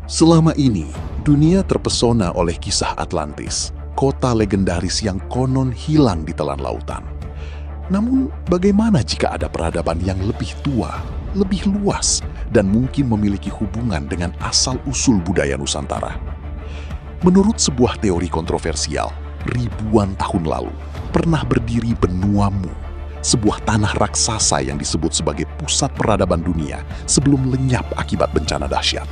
Selama ini, dunia terpesona oleh kisah Atlantis, kota legendaris yang konon hilang di telan lautan. Namun, bagaimana jika ada peradaban yang lebih tua, lebih luas, dan mungkin memiliki hubungan dengan asal-usul budaya Nusantara? Menurut sebuah teori kontroversial, ribuan tahun lalu pernah berdiri benua Mu, sebuah tanah raksasa yang disebut sebagai pusat peradaban dunia sebelum lenyap akibat bencana dahsyat.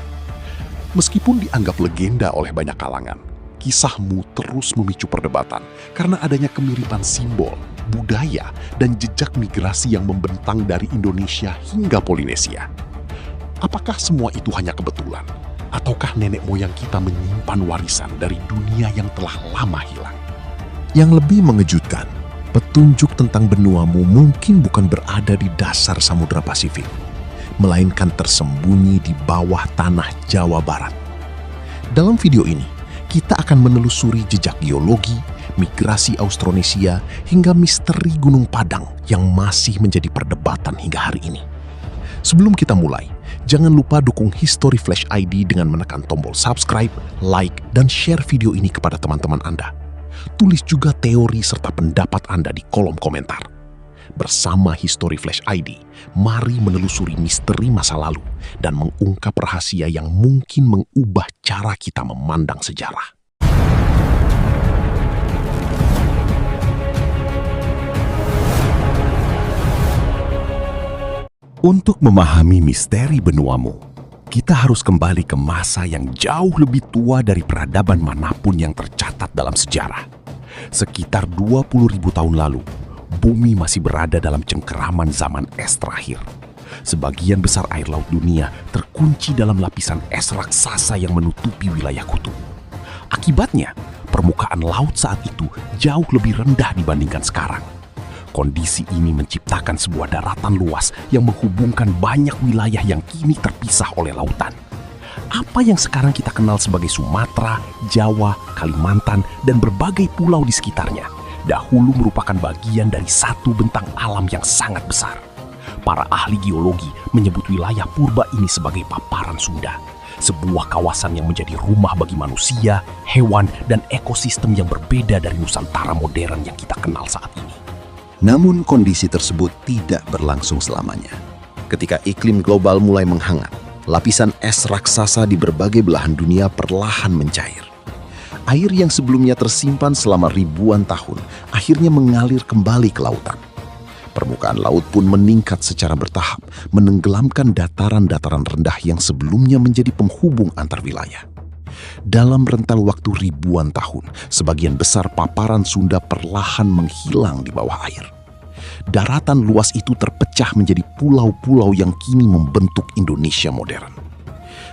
Meskipun dianggap legenda oleh banyak kalangan, kisah Mu terus memicu perdebatan karena adanya kemiripan simbol, budaya, dan jejak migrasi yang membentang dari Indonesia hingga Polinesia. Apakah semua itu hanya kebetulan? Ataukah nenek moyang kita menyimpan warisan dari dunia yang telah lama hilang? Yang lebih mengejutkan, petunjuk tentang benua Mu mungkin bukan berada di dasar Samudra Pasifik, melainkan tersembunyi di bawah tanah Jawa Barat. Dalam video ini, kita akan menelusuri jejak geologi, migrasi Austronesia, hingga misteri Gunung Padang yang masih menjadi perdebatan hingga hari ini. Sebelum kita mulai, jangan lupa dukung History Flash ID dengan menekan tombol subscribe, like, dan share video ini kepada teman-teman Anda. Tulis juga teori serta pendapat Anda di kolom komentar. Bersama History Flash ID, mari menelusuri misteri masa lalu dan mengungkap rahasia yang mungkin mengubah cara kita memandang sejarah. Untuk memahami misteri benua Mu, kita harus kembali ke masa yang jauh lebih tua dari peradaban manapun yang tercatat dalam sejarah. Sekitar 20.000 tahun lalu, bumi masih berada dalam cengkeraman zaman es terakhir. Sebagian besar air laut dunia terkunci dalam lapisan es raksasa yang menutupi wilayah kutub. Akibatnya, permukaan laut saat itu jauh lebih rendah dibandingkan sekarang. Kondisi ini menciptakan sebuah daratan luas yang menghubungkan banyak wilayah yang kini terpisah oleh lautan. Apa yang sekarang kita kenal sebagai Sumatera, Jawa, Kalimantan, dan berbagai pulau di sekitarnya dahulu merupakan bagian dari satu bentang alam yang sangat besar. Para ahli geologi menyebut wilayah purba ini sebagai paparan Sunda, sebuah kawasan yang menjadi rumah bagi manusia, hewan, dan ekosistem yang berbeda dari Nusantara modern yang kita kenal saat ini. Namun kondisi tersebut tidak berlangsung selamanya. Ketika iklim global mulai menghangat, lapisan es raksasa di berbagai belahan dunia perlahan mencair. Air yang sebelumnya tersimpan selama ribuan tahun akhirnya mengalir kembali ke lautan. Permukaan laut pun meningkat secara bertahap, menenggelamkan dataran-dataran rendah yang sebelumnya menjadi penghubung antar wilayah. Dalam rentan waktu ribuan tahun, sebagian besar paparan Sunda perlahan menghilang di bawah air. Daratan luas itu terpecah menjadi pulau-pulau yang kini membentuk Indonesia modern.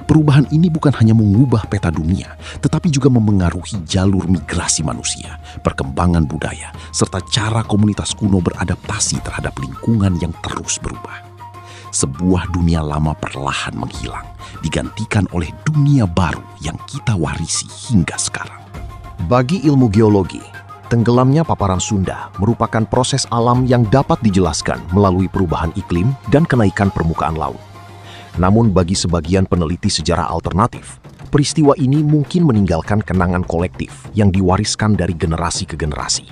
Perubahan ini bukan hanya mengubah peta dunia, tetapi juga memengaruhi jalur migrasi manusia, perkembangan budaya, serta cara komunitas kuno beradaptasi terhadap lingkungan yang terus berubah. Sebuah dunia lama perlahan menghilang, digantikan oleh dunia baru yang kita warisi hingga sekarang. Bagi ilmu geologi, tenggelamnya paparan Sunda merupakan proses alam yang dapat dijelaskan melalui perubahan iklim dan kenaikan permukaan laut. Namun bagi sebagian peneliti sejarah alternatif, peristiwa ini mungkin meninggalkan kenangan kolektif yang diwariskan dari generasi ke generasi.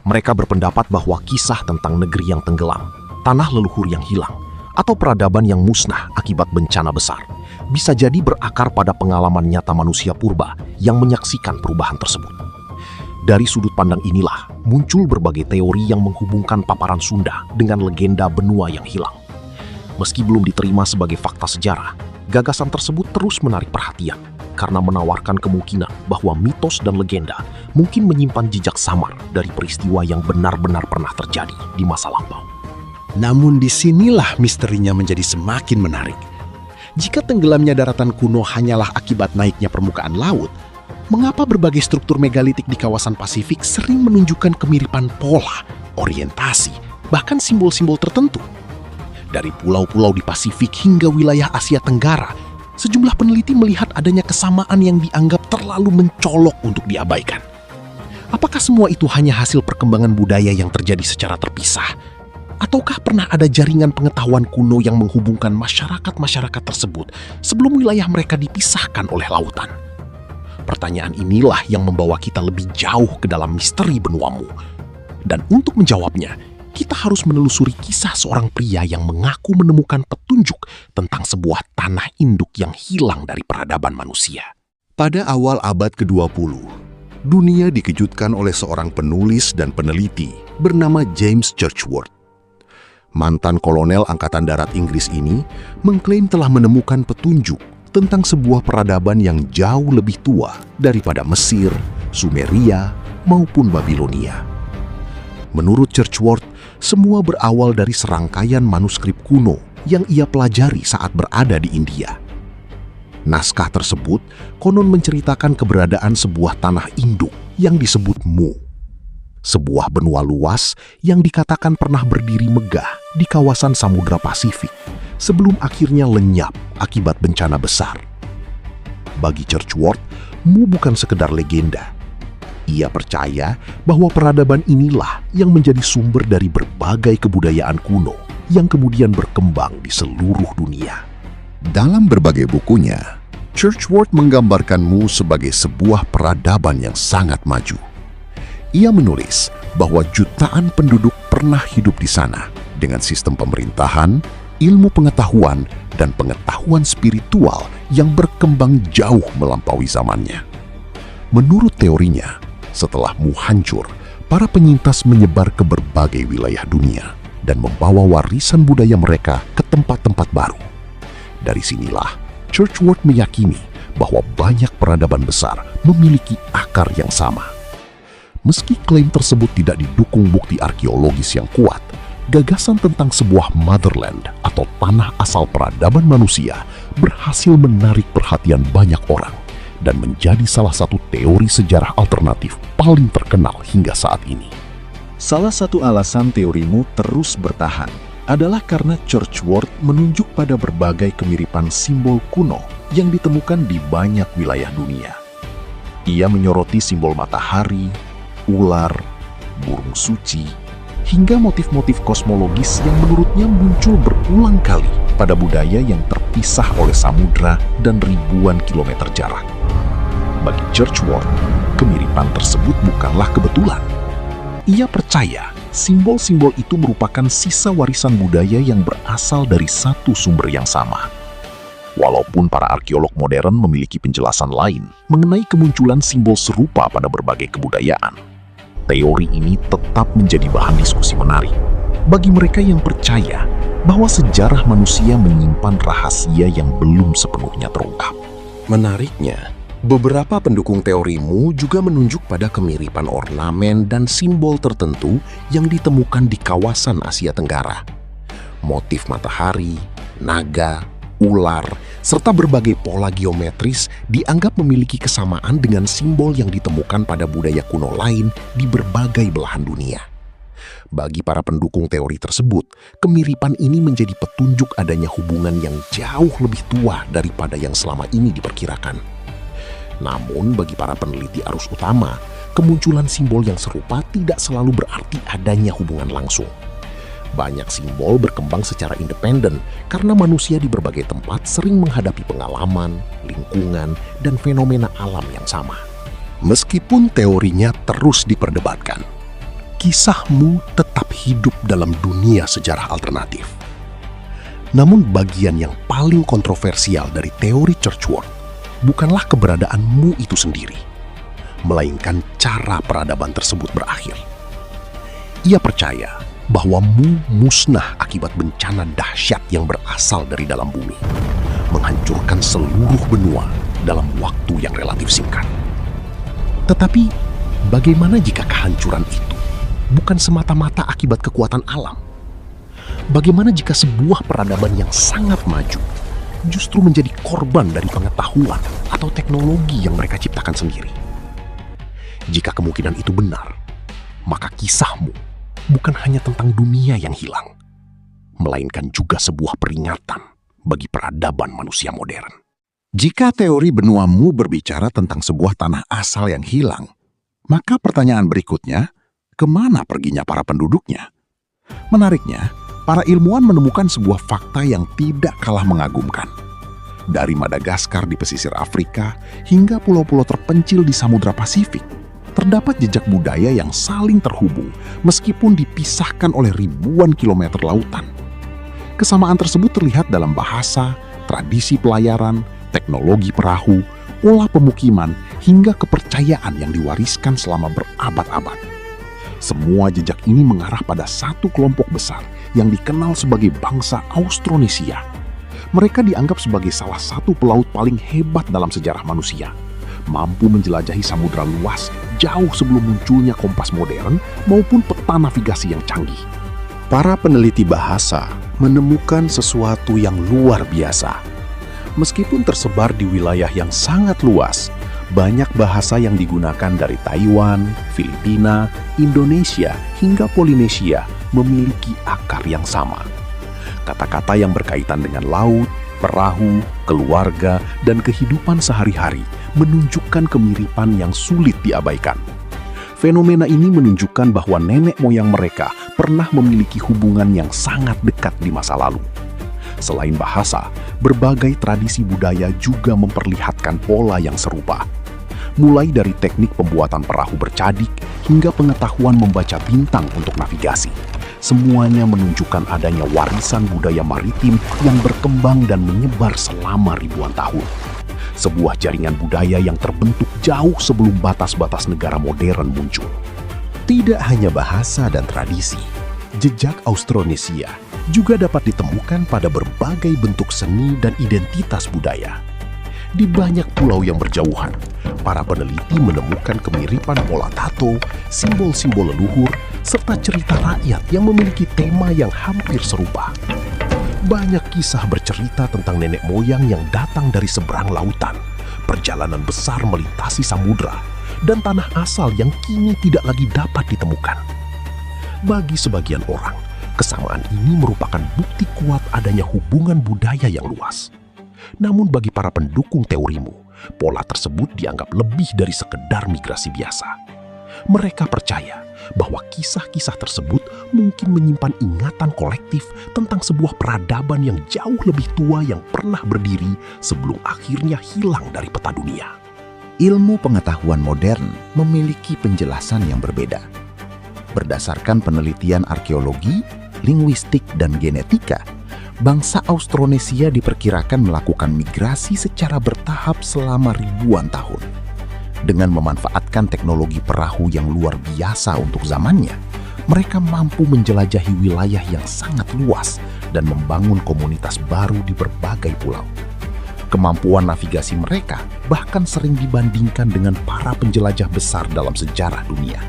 Mereka berpendapat bahwa kisah tentang negeri yang tenggelam, tanah leluhur yang hilang, atau peradaban yang musnah akibat bencana besar bisa jadi berakar pada pengalaman nyata manusia purba yang menyaksikan perubahan tersebut. Dari sudut pandang inilah muncul berbagai teori yang menghubungkan paparan Sunda dengan legenda benua yang hilang. Meski belum diterima sebagai fakta sejarah, gagasan tersebut terus menarik perhatian karena menawarkan kemungkinan bahwa mitos dan legenda mungkin menyimpan jejak samar dari peristiwa yang benar-benar pernah terjadi di masa lampau. Namun disinilah misterinya menjadi semakin menarik. Jika tenggelamnya daratan kuno hanyalah akibat naiknya permukaan laut, mengapa berbagai struktur megalitik di kawasan Pasifik sering menunjukkan kemiripan pola, orientasi, bahkan simbol-simbol tertentu? Dari pulau-pulau di Pasifik hingga wilayah Asia Tenggara, sejumlah peneliti melihat adanya kesamaan yang dianggap terlalu mencolok untuk diabaikan. Apakah semua itu hanya hasil perkembangan budaya yang terjadi secara terpisah? Ataukah pernah ada jaringan pengetahuan kuno yang menghubungkan masyarakat-masyarakat tersebut sebelum wilayah mereka dipisahkan oleh lautan? Pertanyaan inilah yang membawa kita lebih jauh ke dalam misteri benuamu. Dan untuk menjawabnya, kita harus menelusuri kisah seorang pria yang mengaku menemukan petunjuk tentang sebuah tanah induk yang hilang dari peradaban manusia. Pada awal abad ke-20, dunia dikejutkan oleh seorang penulis dan peneliti bernama James Churchward. Mantan kolonel Angkatan Darat Inggris ini mengklaim telah menemukan petunjuk tentang sebuah peradaban yang jauh lebih tua daripada Mesir, Sumeria, maupun Babilonia. Menurut Churchward, semua berawal dari serangkaian manuskrip kuno yang ia pelajari saat berada di India. Naskah tersebut konon menceritakan keberadaan sebuah tanah induk yang disebut Mu. Sebuah benua luas yang dikatakan pernah berdiri megah di kawasan Samudra Pasifik sebelum akhirnya lenyap akibat bencana besar. Bagi Churchward, Mu bukan sekedar legenda. Ia percaya bahwa peradaban inilah yang menjadi sumber dari berbagai kebudayaan kuno yang kemudian berkembang di seluruh dunia. Dalam berbagai bukunya, Churchward menggambarkan Mu sebagai sebuah peradaban yang sangat maju. Ia menulis bahwa jutaan penduduk pernah hidup di sana dengan sistem pemerintahan, ilmu pengetahuan, dan pengetahuan spiritual yang berkembang jauh melampaui zamannya. Menurut teorinya, setelah Mu hancur, para penyintas menyebar ke berbagai wilayah dunia dan membawa warisan budaya mereka ke tempat-tempat baru. Dari sinilah, Churchward meyakini bahwa banyak peradaban besar memiliki akar yang sama. Meski klaim tersebut tidak didukung bukti arkeologis yang kuat, gagasan tentang sebuah motherland atau tanah asal peradaban manusia berhasil menarik perhatian banyak orang dan menjadi salah satu teori sejarah alternatif paling terkenal hingga saat ini. Salah satu alasan teorimu terus bertahan adalah karena Churchward menunjuk pada berbagai kemiripan simbol kuno yang ditemukan di banyak wilayah dunia. Ia menyoroti simbol matahari, ular, burung suci, hingga motif-motif kosmologis yang menurutnya muncul berulang kali pada budaya yang terpisah oleh samudra dan ribuan kilometer jarak. Bagi Churchward, kemiripan tersebut bukanlah kebetulan. Ia percaya simbol-simbol itu merupakan sisa warisan budaya yang berasal dari satu sumber yang sama. Walaupun para arkeolog modern memiliki penjelasan lain mengenai kemunculan simbol serupa pada berbagai kebudayaan, teori ini tetap menjadi bahan diskusi menarik bagi mereka yang percaya bahwa sejarah manusia menyimpan rahasia yang belum sepenuhnya terungkap. Menariknya, beberapa pendukung teorimu juga menunjuk pada kemiripan ornamen dan simbol tertentu yang ditemukan di kawasan Asia Tenggara. Motif matahari, naga, ular, serta berbagai pola geometris dianggap memiliki kesamaan dengan simbol yang ditemukan pada budaya kuno lain di berbagai belahan dunia. Bagi para pendukung teori tersebut, kemiripan ini menjadi petunjuk adanya hubungan yang jauh lebih tua daripada yang selama ini diperkirakan. Namun, bagi para peneliti arus utama, kemunculan simbol yang serupa tidak selalu berarti adanya hubungan langsung. Banyak simbol berkembang secara independen karena manusia di berbagai tempat sering menghadapi pengalaman, lingkungan, dan fenomena alam yang sama. Meskipun teorinya terus diperdebatkan, kisahmu tetap hidup dalam dunia sejarah alternatif. Namun bagian yang paling kontroversial dari teori Churchward bukanlah keberadaanmu itu sendiri, melainkan cara peradaban tersebut berakhir. Ia percaya bahwa Mu musnah akibat bencana dahsyat yang berasal dari dalam bumi, menghancurkan seluruh benua dalam waktu yang relatif singkat. Tetapi, bagaimana jika kehancuran itu bukan semata-mata akibat kekuatan alam? Bagaimana jika sebuah peradaban yang sangat maju justru menjadi korban dari pengetahuan atau teknologi yang mereka ciptakan sendiri? Jika kemungkinan itu benar, maka kisahmu bukan hanya tentang dunia yang hilang, melainkan juga sebuah peringatan bagi peradaban manusia modern. Jika teori benuamu berbicara tentang sebuah tanah asal yang hilang, maka pertanyaan berikutnya, kemana perginya para penduduknya? Menariknya, para ilmuwan menemukan sebuah fakta yang tidak kalah mengagumkan. Dari Madagaskar di pesisir Afrika hingga pulau-pulau terpencil di Samudra Pasifik, terdapat jejak budaya yang saling terhubung meskipun dipisahkan oleh ribuan kilometer lautan. Kesamaan tersebut terlihat dalam bahasa, tradisi pelayaran, teknologi perahu, pola pemukiman, hingga kepercayaan yang diwariskan selama berabad-abad. Semua jejak ini mengarah pada satu kelompok besar yang dikenal sebagai bangsa Austronesia. Mereka dianggap sebagai salah satu pelaut paling hebat dalam sejarah manusia, mampu menjelajahi samudra luas jauh sebelum munculnya kompas modern maupun peta navigasi yang canggih. Para peneliti bahasa menemukan sesuatu yang luar biasa. Meskipun tersebar di wilayah yang sangat luas, banyak bahasa yang digunakan dari Taiwan, Filipina, Indonesia, hingga Polinesia memiliki akar yang sama. Kata-kata yang berkaitan dengan laut, perahu, keluarga, dan kehidupan sehari-hari menunjukkan kemiripan yang sulit diabaikan. Fenomena ini menunjukkan bahwa nenek moyang mereka pernah memiliki hubungan yang sangat dekat di masa lalu. Selain bahasa, berbagai tradisi budaya juga memperlihatkan pola yang serupa. Mulai dari teknik pembuatan perahu bercadik hingga pengetahuan membaca bintang untuk navigasi. Semuanya menunjukkan adanya warisan budaya maritim yang berkembang dan menyebar selama ribuan tahun. Sebuah jaringan budaya yang terbentuk jauh sebelum batas-batas negara modern muncul. Tidak hanya bahasa dan tradisi, jejak Austronesia juga dapat ditemukan pada berbagai bentuk seni dan identitas budaya. Di banyak pulau yang berjauhan, para peneliti menemukan kemiripan pola tato, simbol-simbol leluhur, serta cerita rakyat yang memiliki tema yang hampir serupa. Banyak kisah bercerita tentang nenek moyang yang datang dari seberang lautan, perjalanan besar melintasi samudra, dan tanah asal yang kini tidak lagi dapat ditemukan. Bagi sebagian orang, kesamaan ini merupakan bukti kuat adanya hubungan budaya yang luas. Namun bagi para pendukung teorimu, pola tersebut dianggap lebih dari sekedar migrasi biasa. Mereka percaya bahwa kisah-kisah tersebut mungkin menyimpan ingatan kolektif tentang sebuah peradaban yang jauh lebih tua yang pernah berdiri sebelum akhirnya hilang dari peta dunia. Ilmu pengetahuan modern memiliki penjelasan yang berbeda. Berdasarkan penelitian arkeologi, linguistik, dan genetika, bangsa Austronesia diperkirakan melakukan migrasi secara bertahap selama ribuan tahun. Dengan memanfaatkan teknologi perahu yang luar biasa untuk zamannya, mereka mampu menjelajahi wilayah yang sangat luas dan membangun komunitas baru di berbagai pulau. Kemampuan navigasi mereka bahkan sering dibandingkan dengan para penjelajah besar dalam sejarah dunia.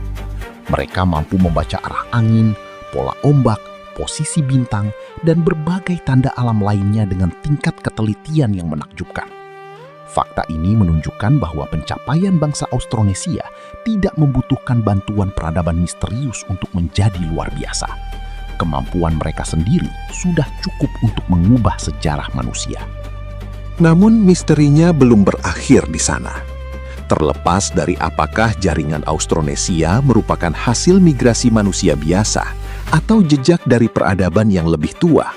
Mereka mampu membaca arah angin, pola ombak, posisi bintang, dan berbagai tanda alam lainnya dengan tingkat ketelitian yang menakjubkan. Fakta ini menunjukkan bahwa pencapaian bangsa Austronesia tidak membutuhkan bantuan peradaban misterius untuk menjadi luar biasa. Kemampuan mereka sendiri sudah cukup untuk mengubah sejarah manusia. Namun misterinya belum berakhir di sana. Terlepas dari apakah jaringan Austronesia merupakan hasil migrasi manusia biasa atau jejak dari peradaban yang lebih tua,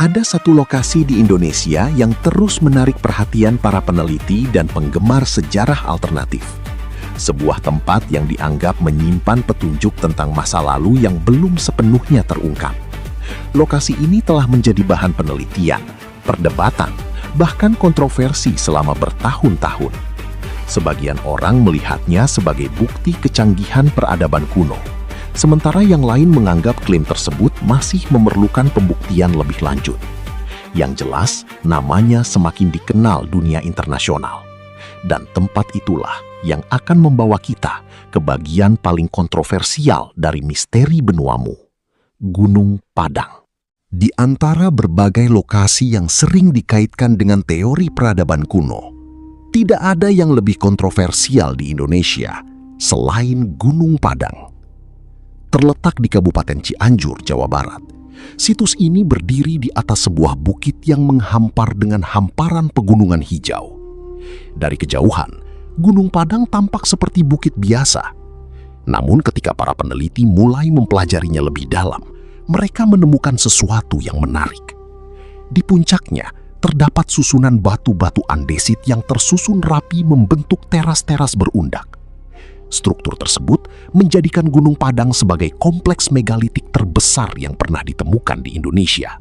ada satu lokasi di Indonesia yang terus menarik perhatian para peneliti dan penggemar sejarah alternatif. Sebuah tempat yang dianggap menyimpan petunjuk tentang masa lalu yang belum sepenuhnya terungkap. Lokasi ini telah menjadi bahan penelitian, perdebatan, bahkan kontroversi selama bertahun-tahun. Sebagian orang melihatnya sebagai bukti kecanggihan peradaban kuno, sementara yang lain menganggap klaim tersebut masih memerlukan pembuktian lebih lanjut. Yang jelas, namanya semakin dikenal dunia internasional. Dan tempat itulah yang akan membawa kita ke bagian paling kontroversial dari misteri benuamu, Gunung Padang. Di antara berbagai lokasi yang sering dikaitkan dengan teori peradaban kuno, tidak ada yang lebih kontroversial di Indonesia selain Gunung Padang. Terletak di Kabupaten Cianjur, Jawa Barat, situs ini berdiri di atas sebuah bukit yang menghampar dengan hamparan pegunungan hijau. Dari kejauhan, Gunung Padang tampak seperti bukit biasa. Namun ketika para peneliti mulai mempelajarinya lebih dalam, mereka menemukan sesuatu yang menarik. Di puncaknya, terdapat susunan batu-batu andesit yang tersusun rapi membentuk teras-teras berundak. Struktur tersebut menjadikan Gunung Padang sebagai kompleks megalitik terbesar yang pernah ditemukan di Indonesia.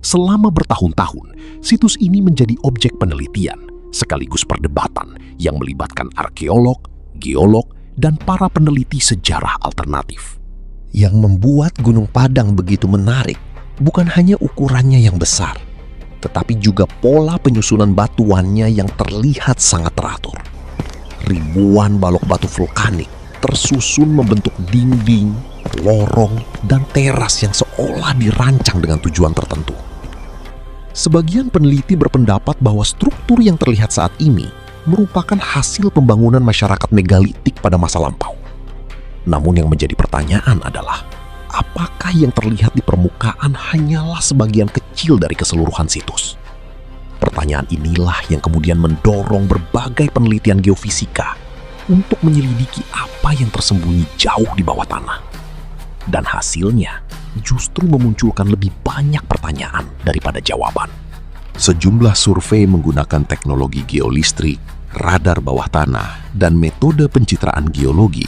Selama bertahun-tahun, situs ini menjadi objek penelitian sekaligus perdebatan yang melibatkan arkeolog, geolog, dan para peneliti sejarah alternatif. Yang membuat Gunung Padang begitu menarik bukan hanya ukurannya yang besar, tetapi juga pola penyusunan batuannya yang terlihat sangat teratur. Ribuan balok batu vulkanik tersusun membentuk dinding, lorong, dan teras yang seolah dirancang dengan tujuan tertentu. Sebagian peneliti berpendapat bahwa struktur yang terlihat saat ini merupakan hasil pembangunan masyarakat megalitik pada masa lampau. Namun yang menjadi pertanyaan adalah, apakah yang terlihat di permukaan hanyalah sebagian kecil dari keseluruhan situs? Pertanyaan inilah yang kemudian mendorong berbagai penelitian geofisika untuk menyelidiki apa yang tersembunyi jauh di bawah tanah. Dan hasilnya justru memunculkan lebih banyak pertanyaan daripada jawaban. Sejumlah survei menggunakan teknologi geolistrik, radar bawah tanah, dan metode pencitraan geologi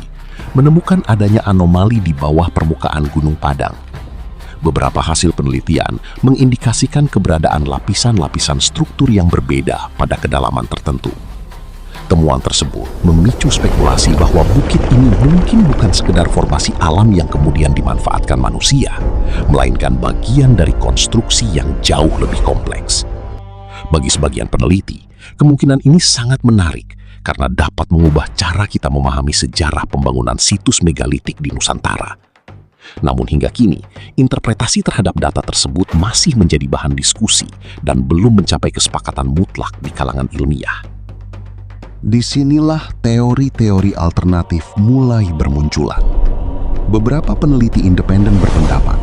menemukan adanya anomali di bawah permukaan Gunung Padang. Beberapa hasil penelitian mengindikasikan keberadaan lapisan-lapisan struktur yang berbeda pada kedalaman tertentu. Temuan tersebut memicu spekulasi bahwa bukit ini mungkin bukan sekedar formasi alam yang kemudian dimanfaatkan manusia, melainkan bagian dari konstruksi yang jauh lebih kompleks. Bagi sebagian peneliti, kemungkinan ini sangat menarik karena dapat mengubah cara kita memahami sejarah pembangunan situs megalitik di Nusantara. Namun hingga kini, interpretasi terhadap data tersebut masih menjadi bahan diskusi dan belum mencapai kesepakatan mutlak di kalangan ilmiah. Disinilah teori-teori alternatif mulai bermunculan. Beberapa peneliti independen berpendapat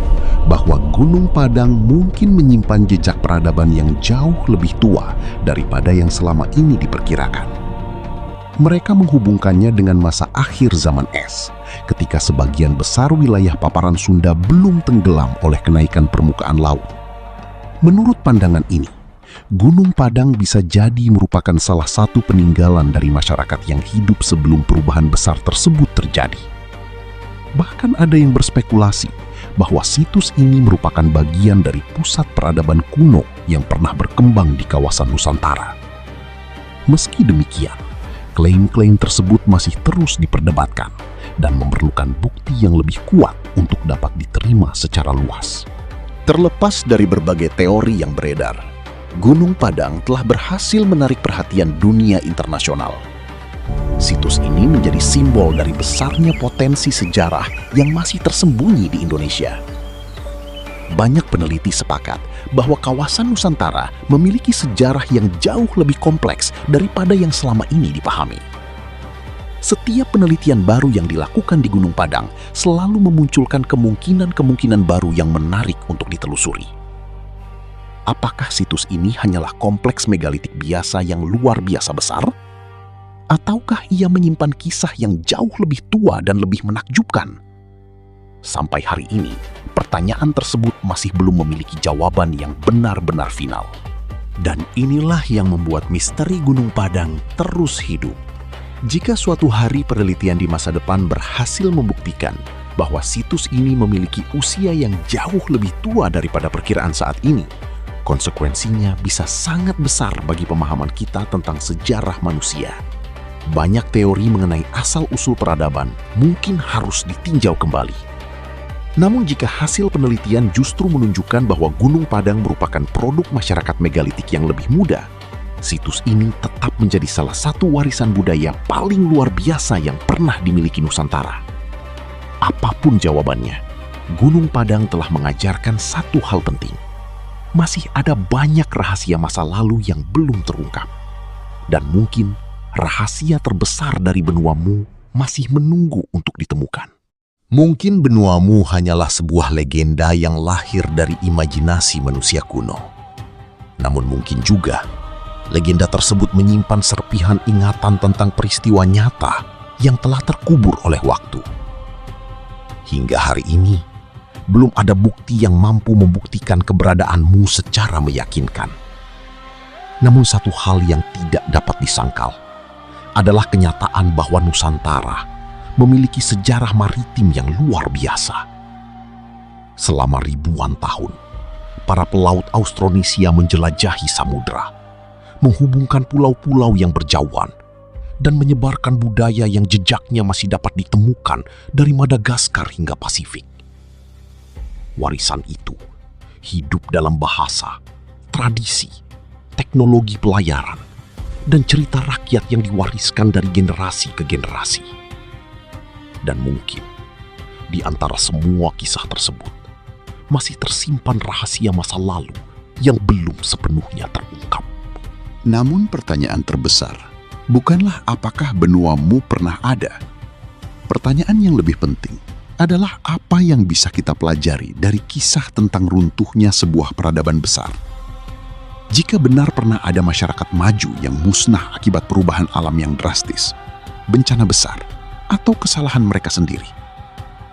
bahwa Gunung Padang mungkin menyimpan jejak peradaban yang jauh lebih tua daripada yang selama ini diperkirakan. Mereka menghubungkannya dengan masa akhir zaman es, ketika sebagian besar wilayah paparan Sunda belum tenggelam oleh kenaikan permukaan laut. Menurut pandangan ini, Gunung Padang bisa jadi merupakan salah satu peninggalan dari masyarakat yang hidup sebelum perubahan besar tersebut terjadi. Bahkan ada yang berspekulasi bahwa situs ini merupakan bagian dari pusat peradaban kuno yang pernah berkembang di kawasan Nusantara. Meski demikian, klaim-klaim tersebut masih terus diperdebatkan dan memerlukan bukti yang lebih kuat untuk dapat diterima secara luas. Terlepas dari berbagai teori yang beredar, Gunung Padang telah berhasil menarik perhatian dunia internasional. Situs ini menjadi simbol dari besarnya potensi sejarah yang masih tersembunyi di Indonesia. Banyak peneliti sepakat bahwa kawasan Nusantara memiliki sejarah yang jauh lebih kompleks daripada yang selama ini dipahami. Setiap penelitian baru yang dilakukan di Gunung Padang selalu memunculkan kemungkinan-kemungkinan baru yang menarik untuk ditelusuri. Apakah situs ini hanyalah kompleks megalitik biasa yang luar biasa besar? Ataukah ia menyimpan kisah yang jauh lebih tua dan lebih menakjubkan? Sampai hari ini, pertanyaan tersebut masih belum memiliki jawaban yang benar-benar final. Dan inilah yang membuat misteri Gunung Padang terus hidup. Jika suatu hari penelitian di masa depan berhasil membuktikan bahwa situs ini memiliki usia yang jauh lebih tua daripada perkiraan saat ini, konsekuensinya bisa sangat besar bagi pemahaman kita tentang sejarah manusia. Banyak teori mengenai asal-usul peradaban mungkin harus ditinjau kembali. Namun jika hasil penelitian justru menunjukkan bahwa Gunung Padang merupakan produk masyarakat megalitik yang lebih muda, situs ini tetap menjadi salah satu warisan budaya paling luar biasa yang pernah dimiliki Nusantara. Apapun jawabannya, Gunung Padang telah mengajarkan satu hal penting. Masih ada banyak rahasia masa lalu yang belum terungkap. Dan mungkin rahasia terbesar dari benuamu masih menunggu untuk ditemukan. Mungkin benuamu hanyalah sebuah legenda yang lahir dari imajinasi manusia kuno. Namun mungkin juga legenda tersebut menyimpan serpihan ingatan tentang peristiwa nyata yang telah terkubur oleh waktu. Hingga hari ini, Belum ada bukti yang mampu membuktikan keberadaanmu secara meyakinkan. Namun satu hal yang tidak dapat disangkal adalah kenyataan bahwa Nusantara memiliki sejarah maritim yang luar biasa. Selama ribuan tahun, para pelaut Austronesia menjelajahi samudera, menghubungkan pulau-pulau yang berjauhan, dan menyebarkan budaya yang jejaknya masih dapat ditemukan dari Madagaskar hingga Pasifik. Warisan itu hidup dalam bahasa, tradisi, teknologi pelayaran, dan cerita rakyat yang diwariskan dari generasi ke generasi. Dan mungkin di antara semua kisah tersebut masih tersimpan rahasia masa lalu yang belum sepenuhnya terungkap. Namun pertanyaan terbesar bukanlah apakah benuamu pernah ada. Pertanyaan yang lebih penting adalah apa yang bisa kita pelajari dari kisah tentang runtuhnya sebuah peradaban besar. Jika benar pernah ada masyarakat maju yang musnah akibat perubahan alam yang drastis, bencana besar, atau kesalahan mereka sendiri,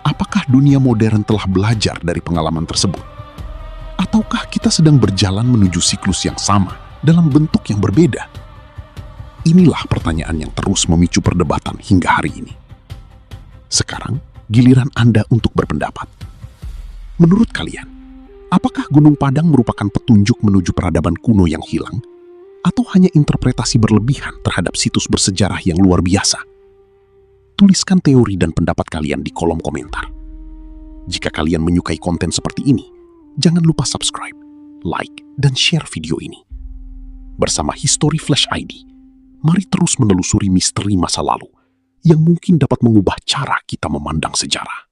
apakah dunia modern telah belajar dari pengalaman tersebut? Ataukah kita sedang berjalan menuju siklus yang sama dalam bentuk yang berbeda? Inilah pertanyaan yang terus memicu perdebatan hingga hari ini. Sekarang, giliran Anda untuk berpendapat. Menurut kalian, apakah Gunung Padang merupakan petunjuk menuju peradaban kuno yang hilang? Atau hanya interpretasi berlebihan terhadap situs bersejarah yang luar biasa? Tuliskan teori dan pendapat kalian di kolom komentar. Jika kalian menyukai konten seperti ini, jangan lupa subscribe, like, dan share video ini. Bersama History Flash ID, mari terus menelusuri misteri masa lalu yang mungkin dapat mengubah cara kita memandang sejarah.